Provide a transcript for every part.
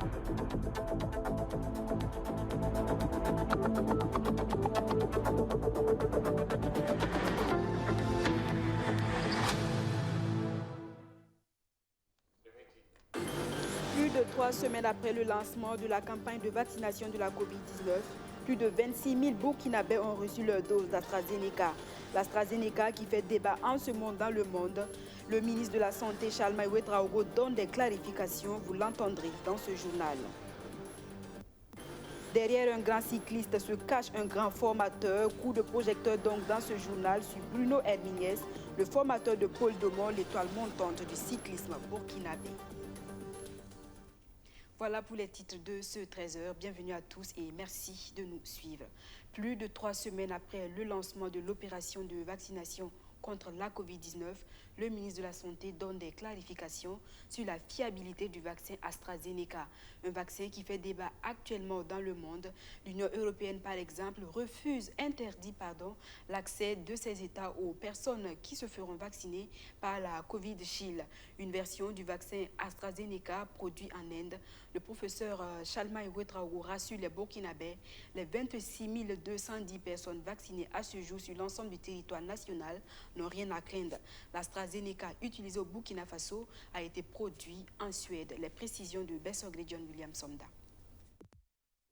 Plus de 3 semaines après le lancement de la campagne de vaccination de la Covid-19, plus de 26 000 Burkinabés ont reçu leur dose d'AstraZeneca. L'AstraZeneca qui fait débat en ce moment dans le monde. Le ministre de la Santé, Charles Maï Ouedraogo, donne des clarifications. Vous l'entendrez dans ce journal. Derrière un grand cycliste se cache un grand formateur. Coup de projecteur donc dans ce journal sur Bruno Herminiès, le formateur de Paul Domon, l'étoile montante du cyclisme burkinabé. Voilà pour les titres de ce 13h. Bienvenue à tous et merci de nous suivre. Plus de 3 semaines après le lancement de l'opération de vaccination contre la Covid-19, le ministre de la Santé donne des clarifications sur la fiabilité du vaccin AstraZeneca. Un vaccin qui fait débat actuellement dans le monde. L'Union européenne, par exemple, interdit l'accès de ces États aux personnes qui se feront vacciner par la Covid-Shield, une version du vaccin AstraZeneca produit en Inde. Le professeur Chalma Ouedraogo rassure les Burkinabés. Les 26 210 personnes vaccinées à ce jour sur l'ensemble du territoire national n'ont rien à craindre. L'AstraZeneca utilisé au Burkina Faso a été produit en Suède. Les précisions de Bessogre John William Somda.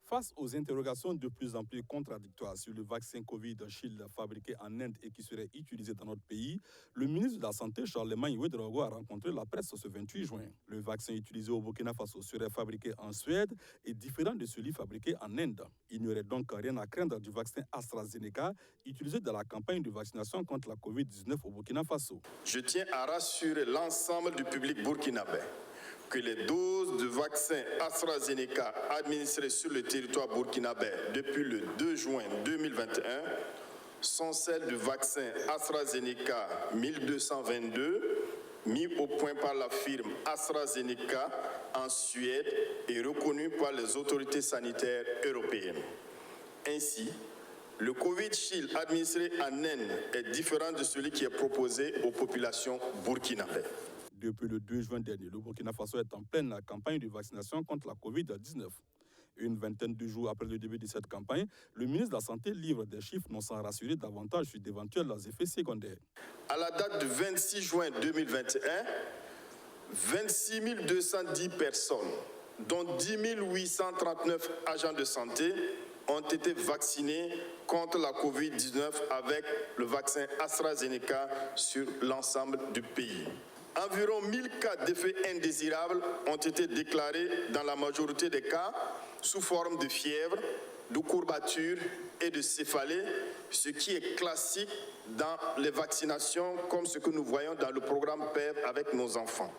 Face aux interrogations de plus en plus contradictoires sur le vaccin Covid-Shield fabriqué en Inde et qui serait utilisé dans notre pays, le ministre de la Santé, Charles Maï Ouedraogo, a rencontré la presse ce 28 juin. Le vaccin utilisé au Burkina Faso serait fabriqué en Suède et différent de celui fabriqué en Inde. Il n'y aurait donc rien à craindre du vaccin AstraZeneca utilisé dans la campagne de vaccination contre la Covid-19 au Burkina Faso. Je tiens à rassurer l'ensemble du public burkinabé que les doses de vaccin AstraZeneca administrées sur le territoire burkinabé depuis le 2 juin 2021 sont celles du vaccin AstraZeneca 1222, mis au point par la firme AstraZeneca en Suède et reconnu par les autorités sanitaires européennes. Ainsi, le Covid-Shield administré en Inde est différent de celui qui est proposé aux populations burkinabées. Depuis le 2 juin dernier, le Burkina Faso est en pleine campagne de vaccination contre la Covid-19. Une vingtaine de jours après le début de cette campagne, le ministre de la Santé livre des chiffres non sans rassurer davantage sur d'éventuels effets secondaires. À la date du 26 juin 2021, 26 210 personnes, dont 10 839 agents de santé, ont été vaccinés contre la Covid-19 avec le vaccin AstraZeneca sur l'ensemble du pays. Environ 1000 cas d'effets indésirables ont été déclarés dans la majorité des cas sous forme de fièvre, de courbatures et de céphalée, ce qui est classique dans les vaccinations comme ce que nous voyons dans le programme PEV avec nos enfants.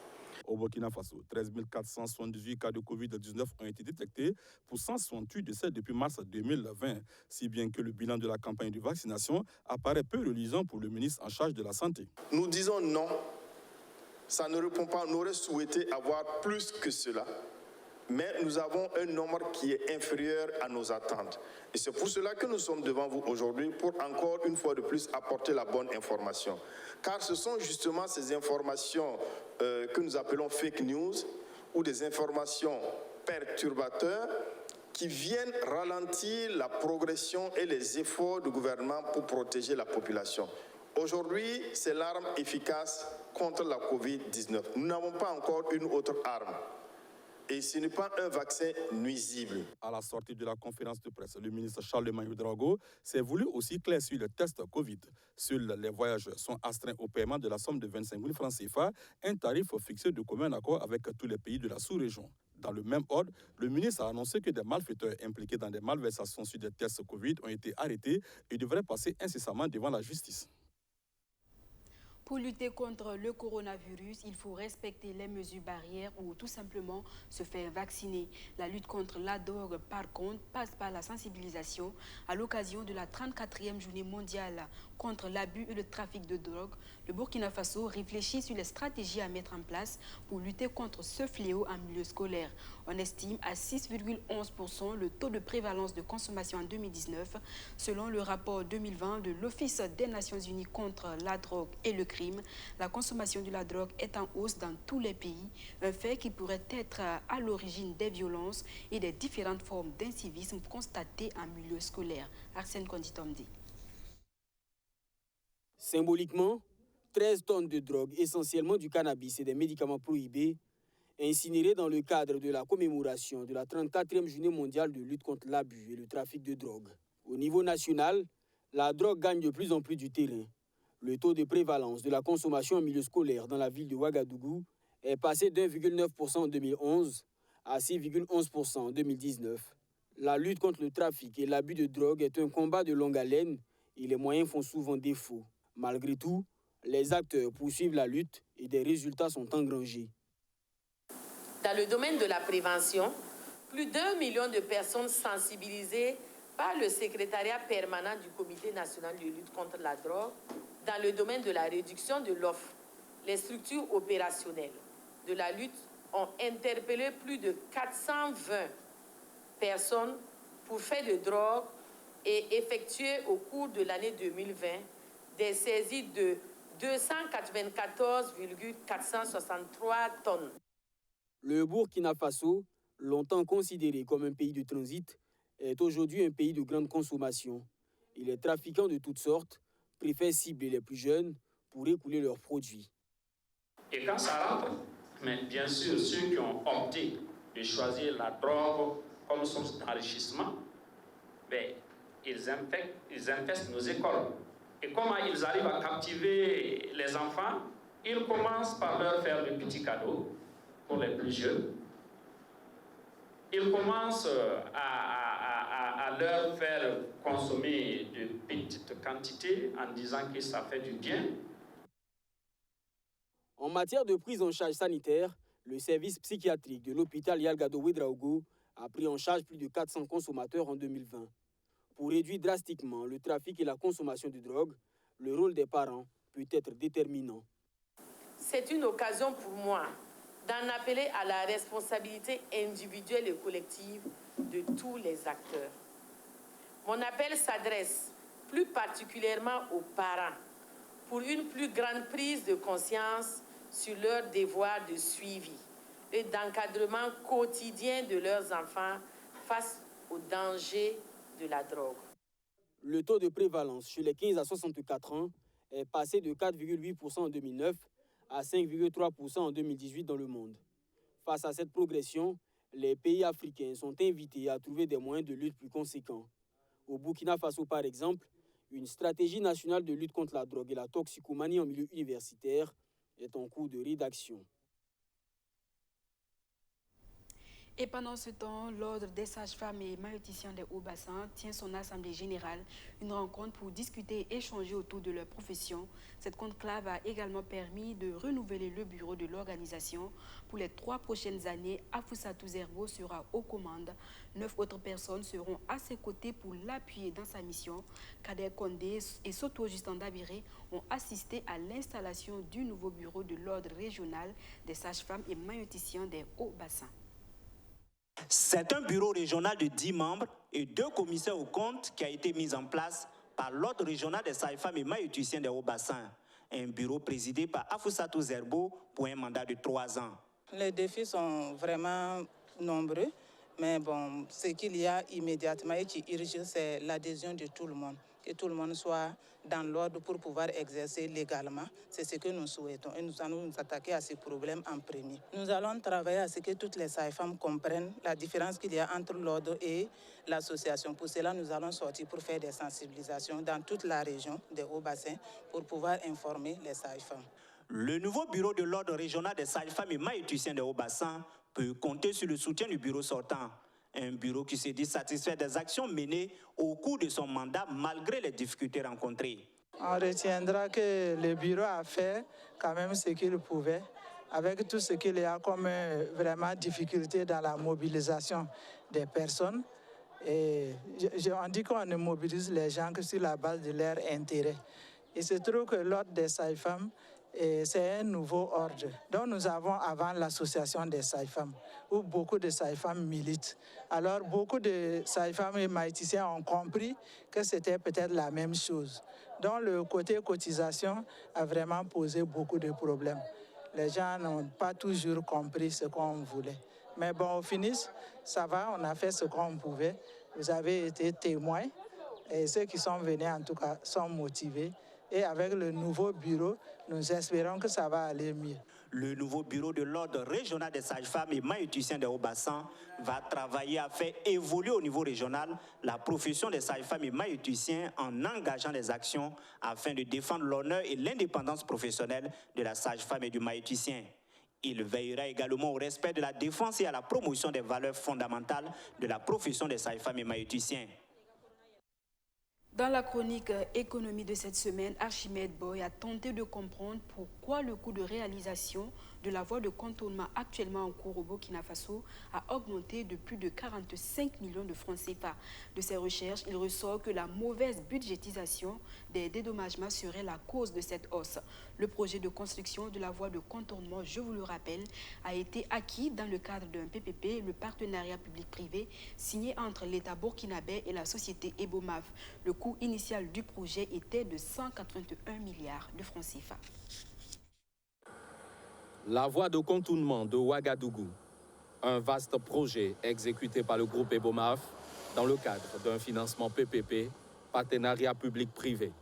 Au Burkina Faso, 13 478 cas de Covid-19 ont été détectés pour 168 décès depuis mars 2020, si bien que le bilan de la campagne de vaccination apparaît peu reluisant pour le ministre en charge de la Santé. Nous disons non. Ça ne répond pas, on aurait souhaité avoir plus que cela. Mais nous avons un nombre qui est inférieur à nos attentes. Et c'est pour cela que nous sommes devant vous aujourd'hui pour encore une fois de plus apporter la bonne information. Car ce sont justement ces informations que nous appelons fake news ou des informations perturbateurs qui viennent ralentir la progression et les efforts du gouvernement pour protéger la population. Aujourd'hui, c'est l'arme efficace contre la Covid-19. Nous n'avons pas encore une autre arme. Et ce n'est pas un vaccin nuisible. À la sortie de la conférence de presse, le ministre Charles Maï Ouedraogo s'est voulu aussi clair sur le test Covid. Seuls les voyageurs sont astreints au paiement de la somme de 25 000 francs CFA, un tarif fixé de commun accord avec tous les pays de la sous-région. Dans le même ordre, le ministre a annoncé que des malfaiteurs impliqués dans des malversations sur des tests Covid ont été arrêtés et devraient passer incessamment devant la justice. Pour lutter contre le coronavirus, il faut respecter les mesures barrières ou tout simplement se faire vacciner. La lutte contre la drogue, par contre, passe par la sensibilisation. À l'occasion de la 34e journée mondiale contre l'abus et le trafic de drogue, le Burkina Faso réfléchit sur les stratégies à mettre en place pour lutter contre ce fléau en milieu scolaire. On estime à 6,11% le taux de prévalence de consommation en 2019, selon le rapport 2020 de l'Office des Nations Unies contre la drogue et le crime, la consommation de la drogue est en hausse dans tous les pays, un fait qui pourrait être à l'origine des violences et des différentes formes d'incivisme constatées en milieu scolaire. Arsène Konditomdi. Symboliquement, 13 tonnes de drogue, essentiellement du cannabis et des médicaments prohibés, incinérés dans le cadre de la commémoration de la 34e journée mondiale de lutte contre l'abus et le trafic de drogue. Au niveau national, la drogue gagne de plus en plus du terrain. Le taux de prévalence de la consommation en milieu scolaire dans la ville de Ouagadougou est passé de 1,9% en 2011 à 6,11% en 2019. La lutte contre le trafic et l'abus de drogue est un combat de longue haleine et les moyens font souvent défaut. Malgré tout, les acteurs poursuivent la lutte et des résultats sont engrangés. Dans le domaine de la prévention, plus d'1 million de personnes sensibilisées par le secrétariat permanent du Comité national de lutte contre la drogue dans le domaine de la réduction de l'offre. Les structures opérationnelles de la lutte ont interpellé plus de 420 personnes pour faits de drogue et effectué au cours de l'année 2020 des saisies de 294,463 tonnes. Le Burkina Faso, longtemps considéré comme un pays de transit, est aujourd'hui un pays de grande consommation. Et les trafiquants de toutes sortes préfèrent cibler les plus jeunes pour écouler leurs produits. Et quand ça rentre, mais bien sûr, ceux qui ont opté de choisir la drogue comme source d'enrichissement, ils infestent nos écoles. Et comment ils arrivent à captiver les enfants? Ils commencent par leur faire de petits cadeaux pour les plus jeunes. Ils commencent à leur faire consommer de petites quantités en disant que ça fait du bien. En matière de prise en charge sanitaire, le service psychiatrique de l'hôpital Yalgado Ouedraogo a pris en charge plus de 400 consommateurs en 2020. Pour réduire drastiquement le trafic et la consommation de drogue, le rôle des parents peut être déterminant. C'est une occasion pour moi d'en appeler à la responsabilité individuelle et collective de tous les acteurs. Mon appel s'adresse plus particulièrement aux parents pour une plus grande prise de conscience sur leur devoir de suivi et d'encadrement quotidien de leurs enfants face aux dangers de la drogue. Le taux de prévalence chez les 15 à 64 ans est passé de 4,8% en 2009 à 5,3% en 2018 dans le monde. Face à cette progression, les pays africains sont invités à trouver des moyens de lutte plus conséquents. Au Burkina Faso, par exemple, une stratégie nationale de lutte contre la drogue et la toxicomanie en milieu universitaire est en cours de rédaction. Et pendant ce temps, l'Ordre des sages-femmes et maïeuticiens des Hauts-Bassins tient son assemblée générale, une rencontre pour discuter et échanger autour de leur profession. Cette conclave a également permis de renouveler le bureau de l'organisation. Pour les 3 prochaines années, Afousatou Zerbo sera aux commandes. 9 autres personnes seront à ses côtés pour l'appuyer dans sa mission. Kader Kondé et Soto Justin Dabiré ont assisté à l'installation du nouveau bureau de l'Ordre régional des sages-femmes et maïeuticiens des Hauts-Bassins. C'est un bureau régional de 10 membres et 2 commissaires aux comptes qui a été mis en place par l'Ordre régional des sages-femmes et maïeuticiens des Hauts-Bassins. Un bureau présidé par Afousatou Zerbo pour un mandat de 3 ans. Les défis sont vraiment nombreux, mais bon, ce qu'il y a immédiatement et qui urge, c'est l'adhésion de tout le monde. Que tout le monde soit dans l'ordre pour pouvoir exercer légalement. C'est ce que nous souhaitons et nous allons nous attaquer à ces problèmes en premier. Nous allons travailler à ce que toutes les sages-femmes comprennent la différence qu'il y a entre l'ordre et l'association. Pour cela, nous allons sortir pour faire des sensibilisations dans toute la région des Hauts-Bassins pour pouvoir informer les sages-femmes. Le nouveau bureau de l'Ordre régional des sages-femmes et maïeuticiens des Hauts-Bassins peut compter sur le soutien du bureau sortant. Un bureau qui se dit satisfait des actions menées au cours de son mandat malgré les difficultés rencontrées. On retiendra que le bureau a fait quand même ce qu'il pouvait, avec tout ce qu'il y a comme vraiment difficulté dans la mobilisation des personnes. Et on dit qu'on ne mobilise les gens que sur la base de leur intérêt. Il se trouve que l'Ordre des sages-femmes Et c'est un nouveau ordre. Donc nous avons avant l'association des sages-femmes, où beaucoup de sages-femmes militent. Alors beaucoup de sages-femmes et maïticiens ont compris que c'était peut-être la même chose. Donc le côté cotisation a vraiment posé beaucoup de problèmes. Les gens n'ont pas toujours compris ce qu'on voulait. Mais bon, au finish, ça va, on a fait ce qu'on pouvait. Vous avez été témoins et ceux qui sont venus en tout cas sont motivés. Et avec le nouveau bureau, nous espérons que ça va aller mieux. Le nouveau bureau de l'ordre régional des sages-femmes et maïticiens des Hauts-Bassins va travailler à faire évoluer au niveau régional la profession des sages-femmes et maïticiens en engageant des actions afin de défendre l'honneur et l'indépendance professionnelle de la sage-femme et du maïticien. Il veillera également au respect de la défense et à la promotion des valeurs fondamentales de la profession des sages-femmes et maïticiens. Dans la chronique économie de cette semaine, Archimède Boy a tenté de comprendre pourquoi le coût de réalisation de la voie de contournement actuellement en cours au Burkina Faso a augmenté de plus de 45 millions de francs CFA. De ces recherches, il ressort que la mauvaise budgétisation des dédommagements serait la cause de cette hausse. Le projet de construction de la voie de contournement, je vous le rappelle, a été acquis dans le cadre d'un PPP, le partenariat public-privé, signé entre l'État burkinabé et la société Ebomaf. Le coût initial du projet était de 181 milliards de francs CFA. La voie de contournement de Ouagadougou, un vaste projet exécuté par le groupe Ebomaf dans le cadre d'un financement PPP, partenariat public-privé.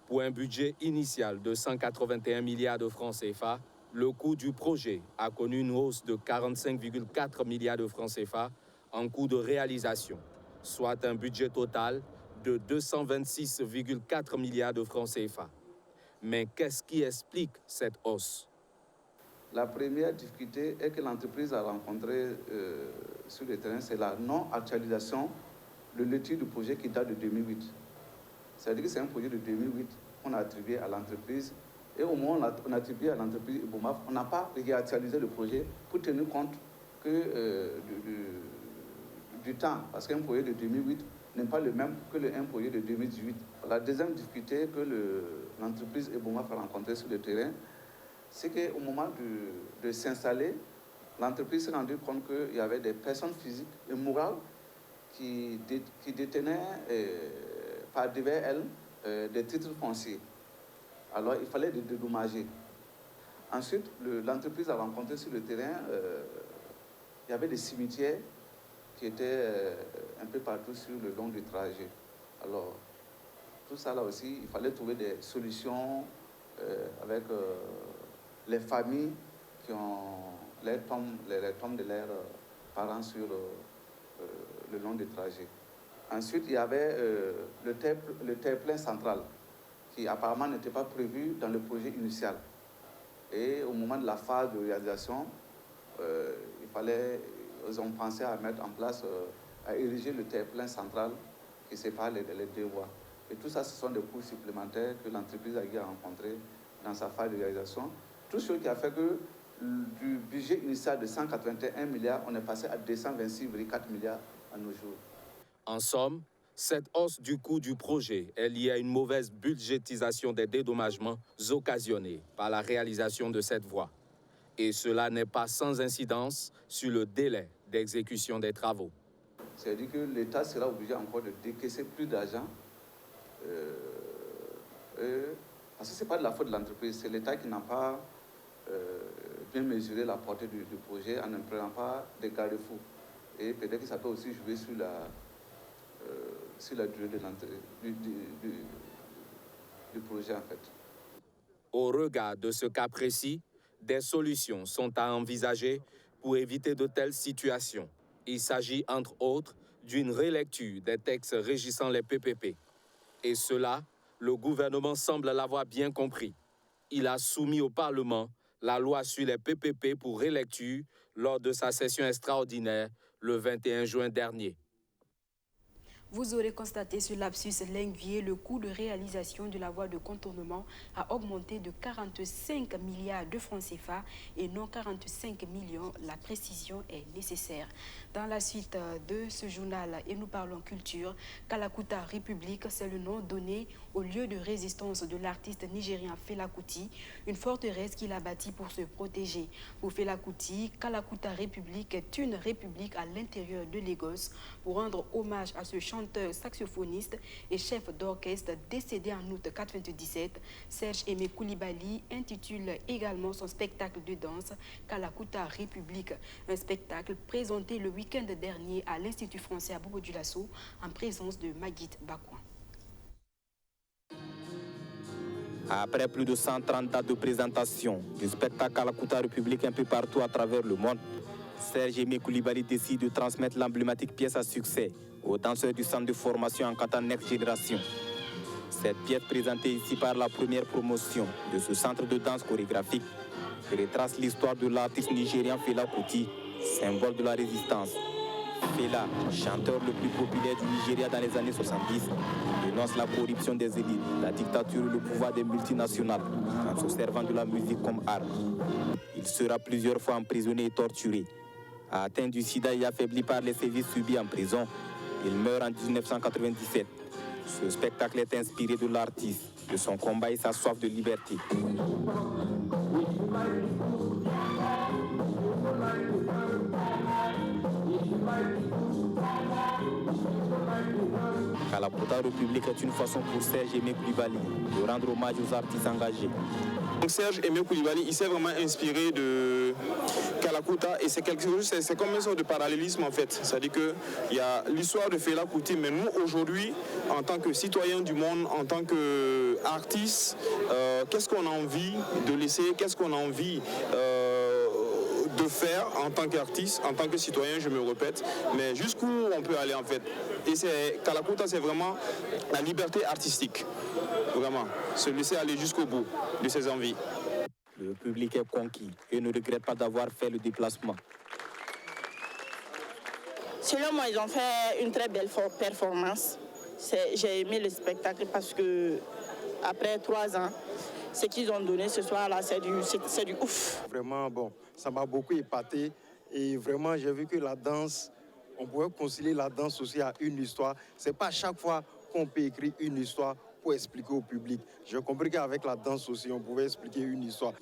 Pour un budget initial de 181 milliards de francs CFA, le coût du projet a connu une hausse de 45,4 milliards de francs CFA en coût de réalisation, soit un budget total de 226,4 milliards de francs CFA. Mais qu'est-ce qui explique cette hausse? La première difficulté est que l'entreprise a rencontré sur le terrain, c'est la non-actualisation de l'étude du projet qui date de 2008. C'est-à-dire que c'est un projet de 2008 qu'on a attribué à l'entreprise. Et au moment où on a attribué à l'entreprise Ebomaf, on n'a pas réactualisé le projet pour tenir compte que, du temps. Parce qu'un projet de 2008 n'est pas le même que un projet de 2018. La deuxième difficulté que l'entreprise Ebomaf a rencontrée sur le terrain, c'est qu'au moment de s'installer, l'entreprise s'est rendue compte qu'il y avait des personnes physiques et morales qui détenaient par divers elles des titres fonciers. Alors il fallait les dédommager. Ensuite, l'entreprise a rencontré sur le terrain, il y avait des cimetières qui étaient un peu partout sur le long du trajet. Alors, tout ça là aussi, il fallait trouver des solutions avec les familles qui ont les tombes de leurs parents sur le long du trajet. Ensuite, il y avait le terre-plein central qui apparemment n'était pas prévu dans le projet initial. Et au moment de la phase de réalisation, ils ont pensé à mettre en place, à ériger le terre-plein central qui sépare les deux voies. Et tout ça, ce sont des coûts supplémentaires que l'entreprise a rencontrés dans sa phase de réalisation. Tout ce qui a fait que du budget initial de 181 milliards, on est passé à 226,4 milliards à nos jours. En somme, cette hausse du coût du projet est liée à une mauvaise budgétisation des dédommagements occasionnés par la réalisation de cette voie. Et cela n'est pas sans incidence sur le délai d'exécution des travaux. C'est-à-dire que l'État sera obligé encore de décaisser plus d'argent. Parce que ce n'est pas de la faute de l'entreprise, c'est l'État qui n'a pas bien mesuré la portée du projet en ne prenant pas des garde-fous. Et peut-être que ça peut aussi jouer sur la durée du projet en fait. Au regard de ce cas précis, des solutions sont à envisager pour éviter de telles situations. Il s'agit entre autres d'une relecture des textes régissant les PPP. Et cela, le gouvernement semble l'avoir bien compris. Il a soumis au Parlement la loi sur les PPP pour relecture lors de sa session extraordinaire le 21 juin dernier. Vous aurez constaté ce lapsus linguier, le coût de réalisation de la voie de contournement a augmenté de 45 milliards de francs CFA et non 45 millions. La précision est nécessaire. Dans la suite de ce journal, et nous parlons culture, Kalakuta République, c'est le nom donné au lieu de résistance de l'artiste nigérien Fela Kuti, une forteresse qu'il a bâtie pour se protéger. Pour Fela Kuti, Kalakuta République est une république à l'intérieur de Lagos. Pour rendre hommage à ce chanteur saxophoniste et chef d'orchestre décédé en août 1997, Serge Aimé Coulibaly intitule également son spectacle de danse Kalakuta République, un spectacle présenté le week-end dernier à l'Institut français à Bobo-Dioulasso en présence de Maguit Bakouin. Après plus de 130 dates de présentation du spectacle Kalakuta République un peu partout à travers le monde, Serge Aimé Coulibaly décide de transmettre l'emblématique pièce à succès aux danseurs du centre de formation en kata Next Génération. Cette pièce présentée ici par la première promotion de ce centre de danse chorégraphique retrace l'histoire de l'artiste nigérien Fela Kuti, symbole de la résistance. Fela, chanteur le plus populaire du Nigeria dans les années 70, dénonce la corruption des élites, la dictature et le pouvoir des multinationales en se servant de la musique comme arme. Il sera plusieurs fois emprisonné et torturé. Atteint du sida et affaibli par les sévices subis en prison, il meurt en 1997. Ce spectacle est inspiré de l'artiste, de son combat et sa soif de liberté. Kalakuta République est une façon pour Serge Aimé Coulibaly de rendre hommage aux artistes engagés. Donc Serge Aimé Coulibaly, il s'est vraiment inspiré de Kalakuta et c'est quelque chose, c'est comme une sorte de parallélisme en fait. C'est-à-dire qu'il y a l'histoire de Fela Kuti, mais nous aujourd'hui, en tant que citoyens du monde, en tant qu'artistes, qu'est-ce qu'on a envie de laisser, qu'est-ce qu'on a envie de faire en tant qu'artiste, en tant que citoyen, je me répète, mais jusqu'où on peut aller en fait. Et Kalakuta, c'est vraiment la liberté artistique, vraiment, se laisser aller jusqu'au bout de ses envies. Le public est conquis et ne regrette pas d'avoir fait le déplacement. Selon moi, ils ont fait une très belle performance. J'ai aimé le spectacle parce que après 3 ans, ce qu'ils ont donné ce soir-là, c'est du ouf. Vraiment, bon, ça m'a beaucoup épaté et vraiment, j'ai vu que la danse, on pouvait concilier la danse aussi à une histoire. C'est pas chaque fois qu'on peut écrire une histoire pour expliquer au public. J'ai compris qu'avec la danse aussi, on pouvait expliquer une histoire.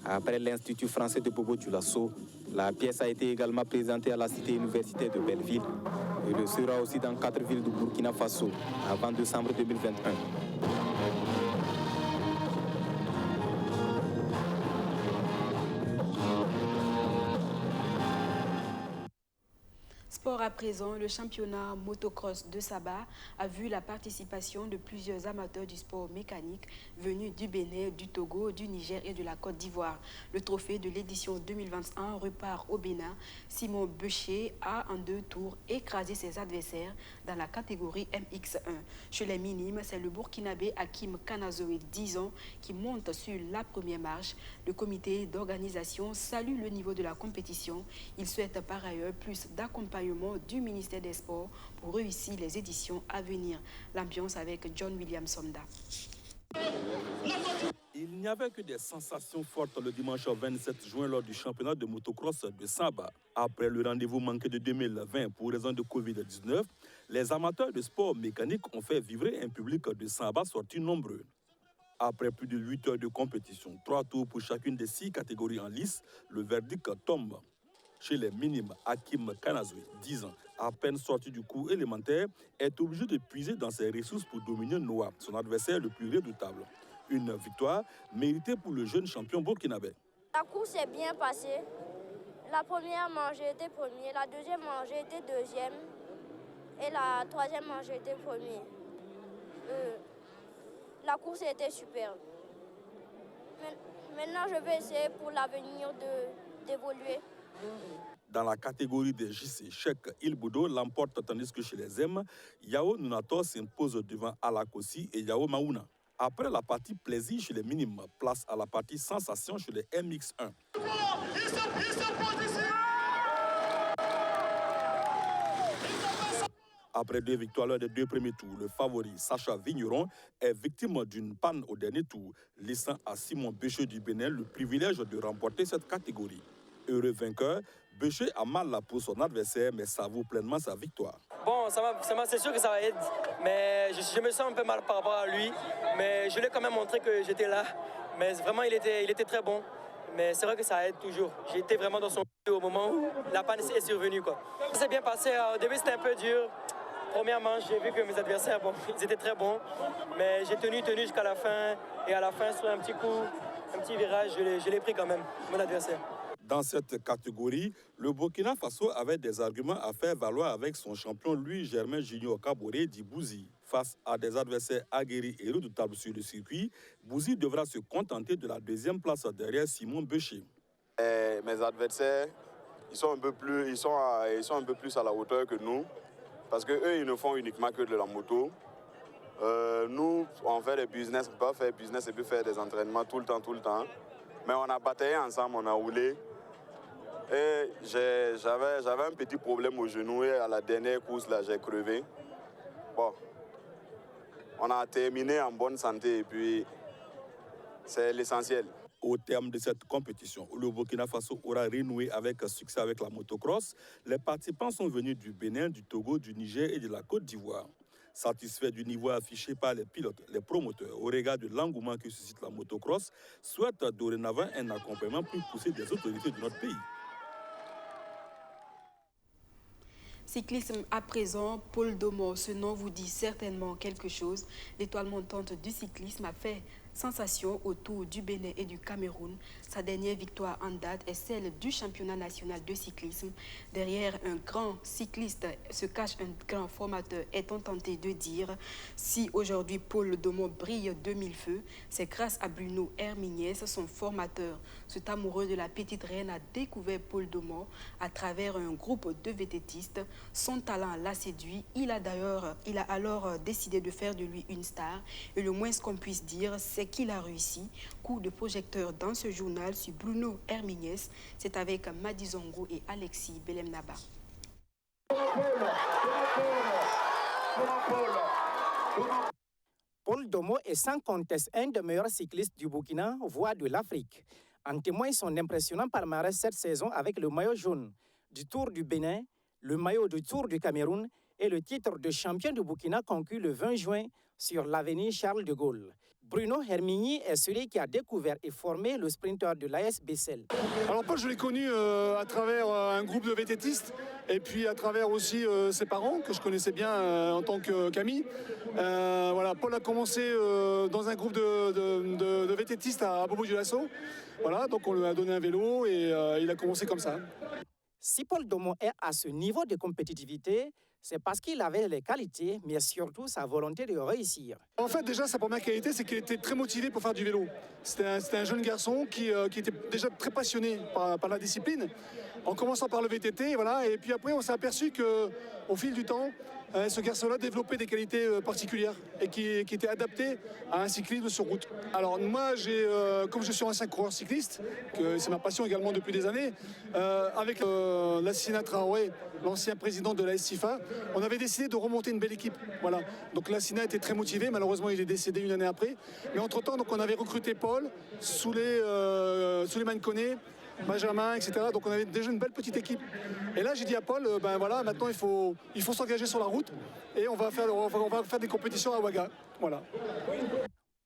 Après l'Institut français de Bobo-Dioulasso, la pièce a été également présentée à la cité universitaire de Belleville et le sera aussi dans 4 villes de Burkina Faso avant décembre 2021. Sport à présent, le championnat motocross de Saba a vu la participation de plusieurs amateurs du sport mécanique venus du Bénin, du Togo, du Niger et de la Côte d'Ivoire. Le trophée de l'édition 2021 repart au Bénin. Simon Becher a en 2 tours écrasé ses adversaires dans la catégorie MX1. Chez les minimes, c'est le Burkinabé Hakim Kanazoé, 10 ans, qui monte sur la première marche. Le comité d'organisation salue le niveau de la compétition. Il souhaite par ailleurs plus d'accompagnement du ministère des Sports pour réussir les éditions à venir. L'ambiance avec John William Sonda. Il n'y avait que des sensations fortes le dimanche 27 juin lors du championnat de motocross de Saba. Après le rendez-vous manqué de 2020 pour raison de Covid-19, les amateurs de sport mécanique ont fait vibrer un public de Saba sorti nombreux. Après plus de 8 heures de compétition, 3 tours pour chacune des 6 catégories en lice, le verdict tombe. Chez les minimes, Hakim Kanazoé, 10 ans, à peine sorti du cours élémentaire, est obligé de puiser dans ses ressources pour dominer Noah, son adversaire le plus redoutable. Une victoire méritée pour le jeune champion burkinabé. La course est bien passée. La première manche, j'ai été premier. La deuxième manche, j'ai été deuxième. Et la troisième manche, j'ai été premier. La course était superbe. Maintenant, je vais essayer pour l'avenir d'évoluer. Dans la catégorie des JC, Cheikh Ilboudo l'emporte tandis que chez les M, Yao Nunato s'impose devant Alakosi et Yao Maouna. Après la partie plaisir chez les minimes, place à la partie sensation chez les MX1. Après 2 victoires lors des 2 premiers tours, le favori Sacha Vigneron est victime d'une panne au dernier tour, laissant à Simon Becher du Bénin le privilège de remporter cette catégorie. Heureux vainqueur, Becher a mal pour son adversaire mais savoure pleinement sa victoire. Bon, c'est sûr que ça va aider, mais je me sens un peu mal par rapport à lui. Mais je lui ai quand même montré que j'étais là. Mais vraiment, il était très bon. Mais c'est vrai que ça aide toujours. J'étais vraiment dans son au moment où la panne est survenue, quoi. Ça s'est bien passé. Au début, c'était un peu dur. Première manche, j'ai vu que mes adversaires, bon, ils étaient très bons. Mais j'ai tenu jusqu'à la fin. Et à la fin, sur un petit coup, un petit virage, je l'ai pris quand même, mon adversaire. Dans cette catégorie, le Burkina Faso avait des arguments à faire valoir avec son champion Louis-Germain Junior Kaboré dit Bouzi. Face à des adversaires aguerris et redoutables sur le circuit, Bouzi devra se contenter de la deuxième place derrière Simon Béché. Mes adversaires, ils sont un peu plus à la hauteur que nous, parce qu'eux, ils ne font uniquement que de la moto. Nous, on fait des business, on peut pas faire business et puis faire des entraînements tout le temps. Mais on a bataillé ensemble, on a roulé. Et j'avais un petit problème au genou et à la dernière course, là, j'ai crevé. Bon, on a terminé en bonne santé et puis c'est l'essentiel. Au terme de cette compétition, où le Burkina Faso aura renoué avec succès avec la motocross, les participants sont venus du Bénin, du Togo, du Niger et de la Côte d'Ivoire. Satisfaits du niveau affiché par les pilotes, les promoteurs, au regard de l'engouement que suscite la motocross, souhaitent dorénavant un accompagnement plus poussé des autorités de notre pays. Cyclisme à présent, Paul Domor, ce nom vous dit certainement quelque chose. L'étoile montante du cyclisme a fait sensation autour du Bénin et du Cameroun. Sa dernière victoire en date est celle du championnat national de cyclisme. Derrière un grand cycliste se cache un grand formateur, est-on tenté de dire. Si aujourd'hui Paul Domor brille de mille feux, c'est grâce à Bruno Herminiès, son formateur. Cet amoureux de la petite reine a découvert Paul Domor à travers un groupe de vététistes. Son talent l'a séduit. Il a alors décidé de faire de lui une star. Et le moins qu'on puisse dire, c'est qu'il a réussi. Coup de projecteur dans ce journal sur Bruno Herminiès. C'est avec Madi Zongo et Alexis Belemnaba. Paul Domor est sans conteste un des meilleurs cyclistes du Burkina, voire de l'Afrique. En témoigne son impressionnant palmarès cette saison avec le maillot jaune du Tour du Bénin, le maillot du Tour du Cameroun et le titre de champion du Burkina conquis le 20 juin sur l'avenue Charles de Gaulle. Bruno Herminiès est celui qui a découvert et formé le sprinter de l'AS Bessel. Alors Paul, je l'ai connu à travers un groupe de vététistes et puis à travers aussi ses parents que je connaissais bien en tant qu'ami. Voilà, Paul a commencé dans un groupe de vététistes à Bobo-Dioulasso. Voilà, donc on lui a donné un vélo et il a commencé comme ça. Si Paul Domor est à ce niveau de compétitivité, c'est parce qu'il avait les qualités, mais surtout sa volonté de réussir. En fait, déjà, sa première qualité, c'est qu'il était très motivé pour faire du vélo. C'était un jeune garçon qui était déjà très passionné par la discipline, en commençant par le VTT, voilà, et puis après, on s'est aperçu qu'au fil du temps, ce garçon-là développait des qualités particulières et qui étaient adaptées à un cyclisme sur route. Alors moi, comme je suis ancien coureur cycliste, que c'est ma passion également depuis des années, avec Lassina Traoré, l'ancien président de la SIFA, on avait décidé de remonter une belle équipe. Voilà. Donc Lassina était très motivé, malheureusement il est décédé une année après. Mais entre-temps, donc, on avait recruté Paul, Souleymane Koné, Benjamin, etc. Donc on avait déjà une belle petite équipe. Et là j'ai dit à Paul, ben voilà, maintenant il faut s'engager sur la route et on va faire des compétitions à Ouaga. Voilà.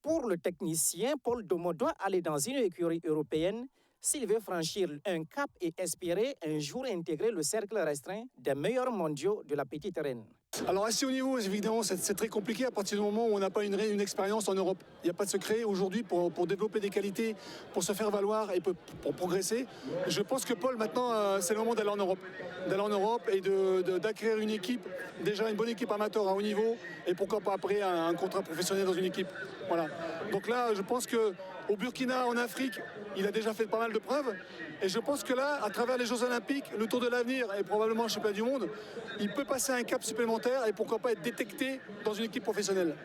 Pour le technicien, Paul Domor doit aller dans une écurie européenne s'il veut franchir un cap et espérer un jour intégrer le cercle restreint des meilleurs mondiaux de la petite reine. Alors à ce niveau, évidemment, c'est très compliqué à partir du moment où on n'a pas une expérience en Europe. Il n'y a pas de secret aujourd'hui pour développer des qualités, pour se faire valoir et pour progresser. Je pense que Paul, maintenant, c'est le moment d'aller en Europe. D'aller en Europe et d'acquérir une équipe, déjà une bonne équipe amateur à haut niveau, et pourquoi pas après un contrat professionnel dans une équipe. Voilà. Donc là, je pense qu'au Burkina, en Afrique, il a déjà fait pas mal de preuves. Et je pense que là, à travers les Jeux Olympiques, le Tour de l'avenir et probablement le championnat du monde, il peut passer un cap supplémentaire et pourquoi pas être détecté dans une équipe professionnelle.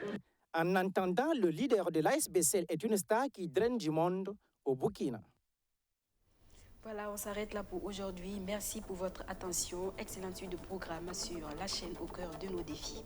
En attendant, le leader de l'AS Bessel est une star qui draine du monde au Burkina. Voilà, on s'arrête là pour aujourd'hui. Merci pour votre attention. Excellente suite de programme sur la chaîne au cœur de nos défis.